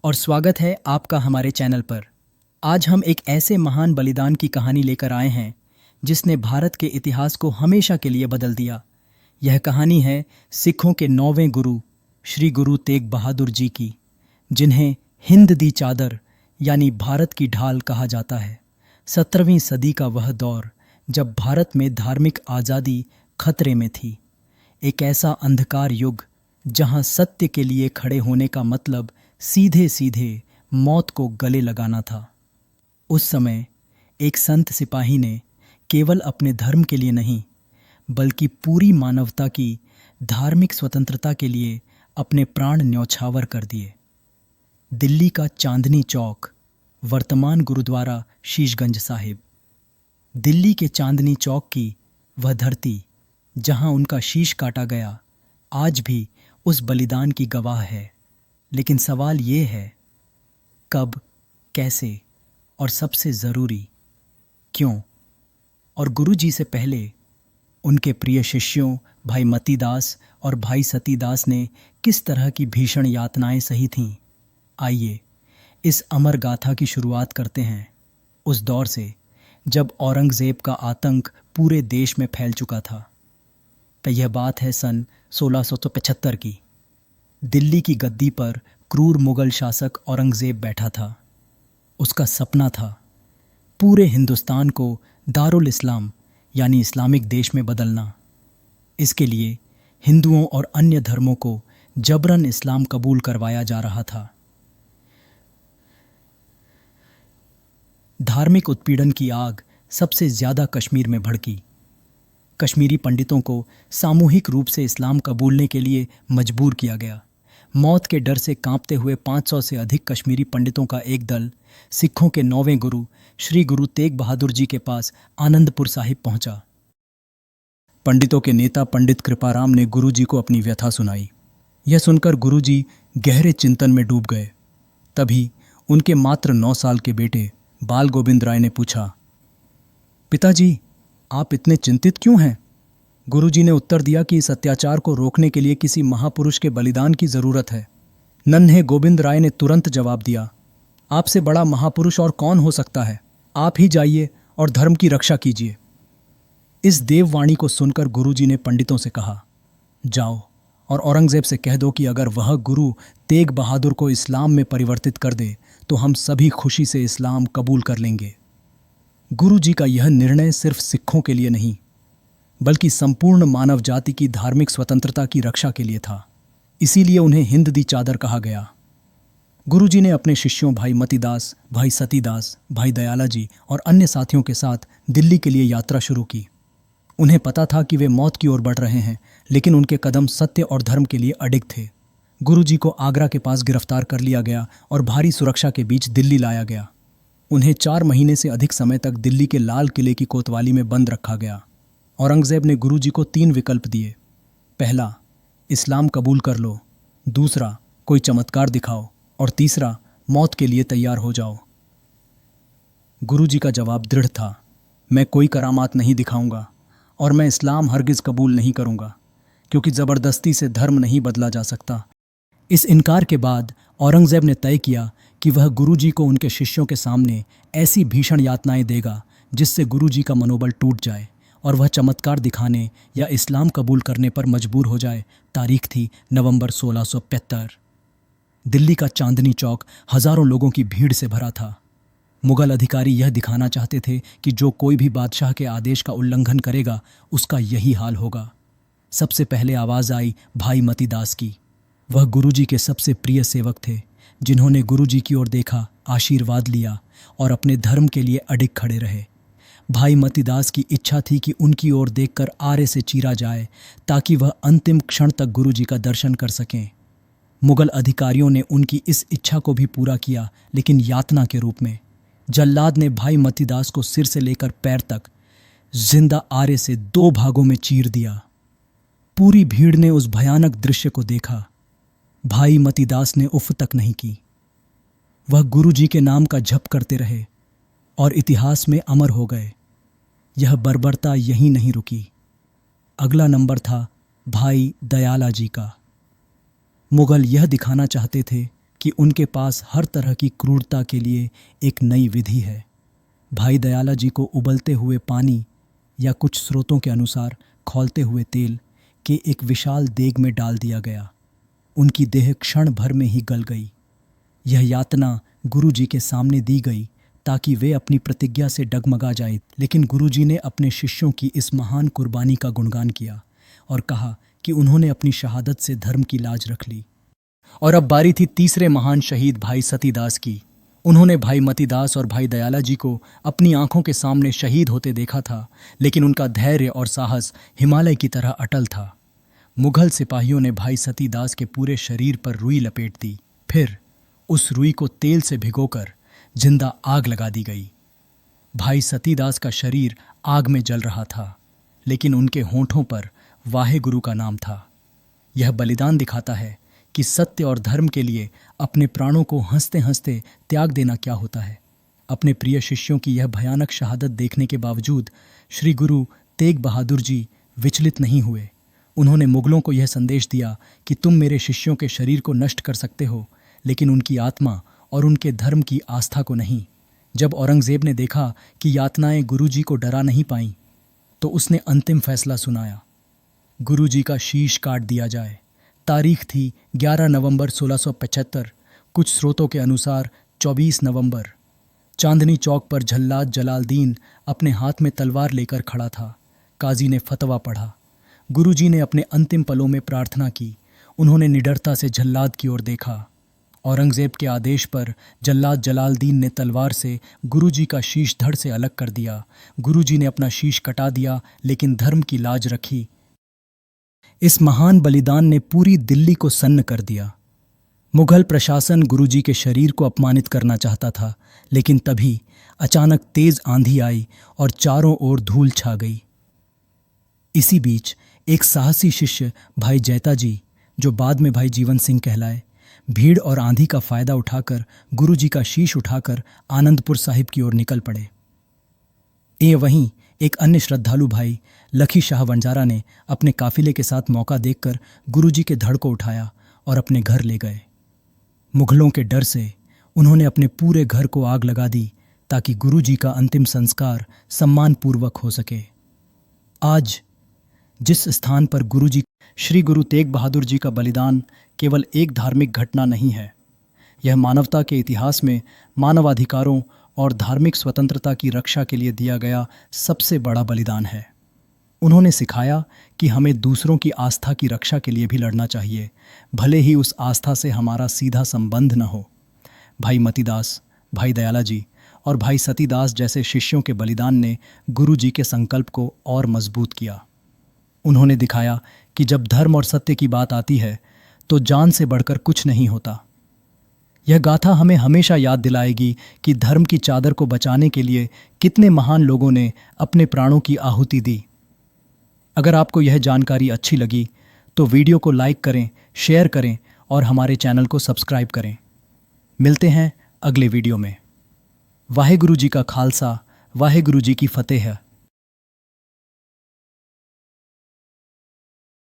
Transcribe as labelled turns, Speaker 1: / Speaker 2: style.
Speaker 1: और स्वागत है आपका हमारे चैनल पर। आज हम एक ऐसे महान बलिदान की कहानी लेकर आए हैं जिसने भारत के इतिहास को हमेशा के लिए बदल दिया। यह कहानी है सिखों के 9वें गुरु श्री गुरु तेग बहादुर जी की, जिन्हें हिंद दी चादर यानी भारत की ढाल कहा जाता है। 17वीं सदी का वह दौर जब भारत में धार्मिक आज़ादी खतरे में थी। एक ऐसा अंधकार युग जहां सत्य के लिए खड़े होने का मतलब सीधे सीधे मौत को गले लगाना था। उस समय एक संत सिपाही ने केवल अपने धर्म के लिए नहीं बल्कि पूरी मानवता की धार्मिक स्वतंत्रता के लिए अपने प्राण न्यौछावर कर दिए। दिल्ली का चांदनी चौक, वर्तमान गुरुद्वारा शीशगंज साहिब। दिल्ली के चांदनी चौक की वह धरती जहां उनका शीश काटा गया आज भी उस बलिदान की गवाह है। लेकिन सवाल ये है, कब, कैसे और सबसे ज़रूरी क्यों? और गुरु जी से पहले उनके प्रिय शिष्यों भाई मतीदास और भाई सतीदास ने किस तरह की भीषण यातनाएं सही थीं? आइए इस अमर गाथा की शुरुआत करते हैं उस दौर से जब औरंगज़ेब का आतंक पूरे देश में फैल चुका था। तो यह बात है सन 1675 की। दिल्ली की गद्दी पर क्रूर मुगल शासक औरंगज़ेब बैठा था। उसका सपना था पूरे हिंदुस्तान को दारुल इस्लाम यानी इस्लामिक देश में बदलना। इसके लिए हिंदुओं और अन्य धर्मों को जबरन इस्लाम कबूल करवाया जा रहा था। धार्मिक उत्पीड़न की आग सबसे ज़्यादा कश्मीर में भड़की। कश्मीरी पंडितों को सामूहिक रूप से इस्लाम कबूलने के लिए मजबूर किया गया। मौत के डर से कांपते हुए 500 से अधिक कश्मीरी पंडितों का एक दल सिखों के 9वें गुरु श्री गुरु तेग बहादुर जी के पास आनंदपुर साहिब पहुंचा। पंडितों के नेता पंडित कृपाराम ने गुरु जी को अपनी व्यथा सुनाई। यह सुनकर गुरु जी गहरे चिंतन में डूब गए। तभी उनके मात्र 9 साल के बेटे बाल गोविंद राय ने पूछा, पिताजी आप इतने चिंतित क्यों हैं? गुरुजी ने उत्तर दिया कि इस अत्याचार को रोकने के लिए किसी महापुरुष के बलिदान की जरूरत है। नन्हे गोविंद राय ने तुरंत जवाब दिया, आपसे बड़ा महापुरुष और कौन हो सकता है? आप ही जाइए और धर्म की रक्षा कीजिए। इस देववाणी को सुनकर गुरुजी ने पंडितों से कहा, जाओ और औरंगजेब से कह दो कि अगर वह गुरु तेग बहादुर को इस्लाम में परिवर्तित कर दे तो हम सभी खुशी से इस्लाम कबूल कर लेंगे। गुरु जी का यह निर्णय सिर्फ सिखों के लिए नहीं बल्कि संपूर्ण मानव जाति की धार्मिक स्वतंत्रता की रक्षा के लिए था। इसीलिए उन्हें हिंद दी चादर कहा गया। गुरु जी ने अपने शिष्यों भाई मतीदास, भाई सतीदास, भाई दयाला जी और अन्य साथियों के साथ दिल्ली के लिए यात्रा शुरू की। उन्हें पता था कि वे मौत की ओर बढ़ रहे हैं, लेकिन उनके कदम सत्य और धर्म के लिए अडिग थे। गुरु जी को आगरा के पास गिरफ्तार कर लिया गया और भारी सुरक्षा के बीच दिल्ली लाया गया। उन्हें 4 महीने से अधिक समय तक दिल्ली के लाल किले की कोतवाली में बंद रखा गया। औरंगज़ेब ने गुरु जी को 3 विकल्प दिए। पहला, इस्लाम कबूल कर लो। दूसरा, कोई चमत्कार दिखाओ। और तीसरा, मौत के लिए तैयार हो जाओ। गुरु जी का जवाब दृढ़ था, मैं कोई करामात नहीं दिखाऊंगा और मैं इस्लाम हरगिज़ कबूल नहीं करूंगा, क्योंकि ज़बरदस्ती से धर्म नहीं बदला जा सकता। इस इनकार के बाद औरंगज़ेब ने तय किया कि वह गुरु जी को उनके शिष्यों के सामने ऐसी भीषण यातनाएं देगा जिससे गुरु जी का मनोबल टूट जाए और वह चमत्कार दिखाने या इस्लाम कबूल करने पर मजबूर हो जाए। तारीख थी नवंबर 1675। दिल्ली का चांदनी चौक हजारों लोगों की भीड़ से भरा था। मुगल अधिकारी यह दिखाना चाहते थे कि जो कोई भी बादशाह के आदेश का उल्लंघन करेगा उसका यही हाल होगा। सबसे पहले आवाज़ आई भाई मतीदास की। वह गुरुजी के सबसे प्रिय सेवक थे, जिन्होंने गुरुजी की ओर देखा, आशीर्वाद लिया और अपने धर्म के लिए अडिग खड़े रहे। भाई मतीदास की इच्छा थी कि उनकी ओर देखकर आरे से चीरा जाए ताकि वह अंतिम क्षण तक गुरुजी का दर्शन कर सकें। मुगल अधिकारियों ने उनकी इस इच्छा को भी पूरा किया, लेकिन यातना के रूप में। जल्लाद ने भाई मतीदास को सिर से लेकर पैर तक जिंदा आरे से 2 भागों में चीर दिया। पूरी भीड़ ने उस भयानक दृश्य को देखा। भाई मतीदास ने उफ तक नहीं की। वह गुरु जी के नाम का जप करते रहे और इतिहास में अमर हो गए। यह बर्बरता यहीं नहीं रुकी। अगला नंबर था भाई दयाला जी का। मुगल यह दिखाना चाहते थे कि उनके पास हर तरह की क्रूरता के लिए एक नई विधि है। भाई दयाला जी को उबलते हुए पानी या कुछ स्रोतों के अनुसार खौलते हुए तेल के एक विशाल देग में डाल दिया गया। उनकी देह क्षण भर में ही गल गई। यह यातना गुरु जी के सामने दी गई ताकि वे अपनी प्रतिज्ञा से डगमगा जाए, लेकिन गुरु जी ने अपने शिष्यों की इस महान कुर्बानी का गुणगान किया और कहा कि उन्होंने अपनी शहादत से धर्म की लाज रख ली। और अब बारी थी तीसरे महान शहीद भाई सतीदास की। उन्होंने भाई मतीदास और भाई दयाला जी को अपनी आंखों के सामने शहीद होते देखा था, लेकिन उनका धैर्य और साहस हिमालय की तरह अटल था। मुगल सिपाहियों ने भाई सतीदास के पूरे शरीर पर रुई लपेट दी। फिर उस रुई को तेल से भिगोकर जिंदा आग लगा दी गई। भाई सतीदास का शरीर आग में जल रहा था, लेकिन उनके होंठों पर वाहे गुरु का नाम था। यह बलिदान दिखाता है कि सत्य और धर्म के लिए अपने प्राणों को हंसते हंसते त्याग देना क्या होता है। अपने प्रिय शिष्यों की यह भयानक शहादत देखने के बावजूद श्री गुरु तेग बहादुर जी विचलित नहीं हुए। उन्होंने मुगलों को यह संदेश दिया कि तुम मेरे शिष्यों के शरीर को नष्ट कर सकते हो, लेकिन उनकी आत्मा और उनके धर्म की आस्था को नहीं। जब औरंगजेब ने देखा कि यातनाएं गुरु जी को डरा नहीं पाईं, तो उसने अंतिम फैसला सुनाया। गुरु जी का शीश काट दिया जाए। तारीख थी 11 नवंबर 1675। कुछ स्रोतों के अनुसार 24 नवंबर। चांदनी चौक पर झल्लाद जलालदीन अपने हाथ में तलवार लेकर खड़ा था। काजी ने फतवा पढ़ा। गुरुजी ने अपने अंतिम पलों में प्रार्थना की। उन्होंने निडरता से जल्लाद की ओर देखा। औरंगजेब के आदेश पर जल्लाद जलालदीन ने तलवार से गुरुजी का शीश धड़ से अलग कर दिया। गुरुजी ने अपना शीश कटा दिया, लेकिन धर्म की लाज रखी। इस महान बलिदान ने पूरी दिल्ली को सन्न कर दिया। मुगल प्रशासन गुरुजी के शरीर को अपमानित करना चाहता था, लेकिन तभी अचानक तेज आंधी आई और चारों ओर धूल छा गई। इसी बीच एक साहसी शिष्य भाई जैता जी, जो बाद में भाई जीवन सिंह कहलाए, भीड़ और आंधी का फायदा उठाकर गुरुजी का शीश उठाकर आनंदपुर साहिब की ओर निकल पड़े। वहीं एक अन्य श्रद्धालु भाई लखी शाह वंजारा ने अपने काफिले के साथ मौका देखकर गुरुजी के धड़ को उठाया और अपने घर ले गए। मुगलों के डर से उन्होंने अपने पूरे घर को आग लगा दी ताकि गुरुजी का अंतिम संस्कार सम्मानपूर्वक हो सके। आज जिस स्थान पर गुरुजी श्री गुरु तेग बहादुर जी का बलिदान केवल एक धार्मिक घटना नहीं है, यह मानवता के इतिहास में मानवाधिकारों और धार्मिक स्वतंत्रता की रक्षा के लिए दिया गया सबसे बड़ा बलिदान है। उन्होंने सिखाया कि हमें दूसरों की आस्था की रक्षा के लिए भी लड़ना चाहिए, भले ही उस आस्था से हमारा सीधा संबंध न हो। भाई मतीदास, भाई दयाला जी और भाई सतीदास जैसे शिष्यों के बलिदान ने गुरु जी के संकल्प को और मजबूत किया। उन्होंने दिखाया कि जब धर्म और सत्य की बात आती है तो जान से बढ़कर कुछ नहीं होता। यह गाथा हमें हमेशा याद दिलाएगी कि धर्म की चादर को बचाने के लिए कितने महान लोगों ने अपने प्राणों की आहुति दी। अगर आपको यह जानकारी अच्छी लगी तो वीडियो को लाइक करें, शेयर करें और हमारे चैनल को सब्सक्राइब करें। मिलते हैं अगले वीडियो में। वाहेगुरु जी का खालसा, वाहेगुरु जी की फतेह।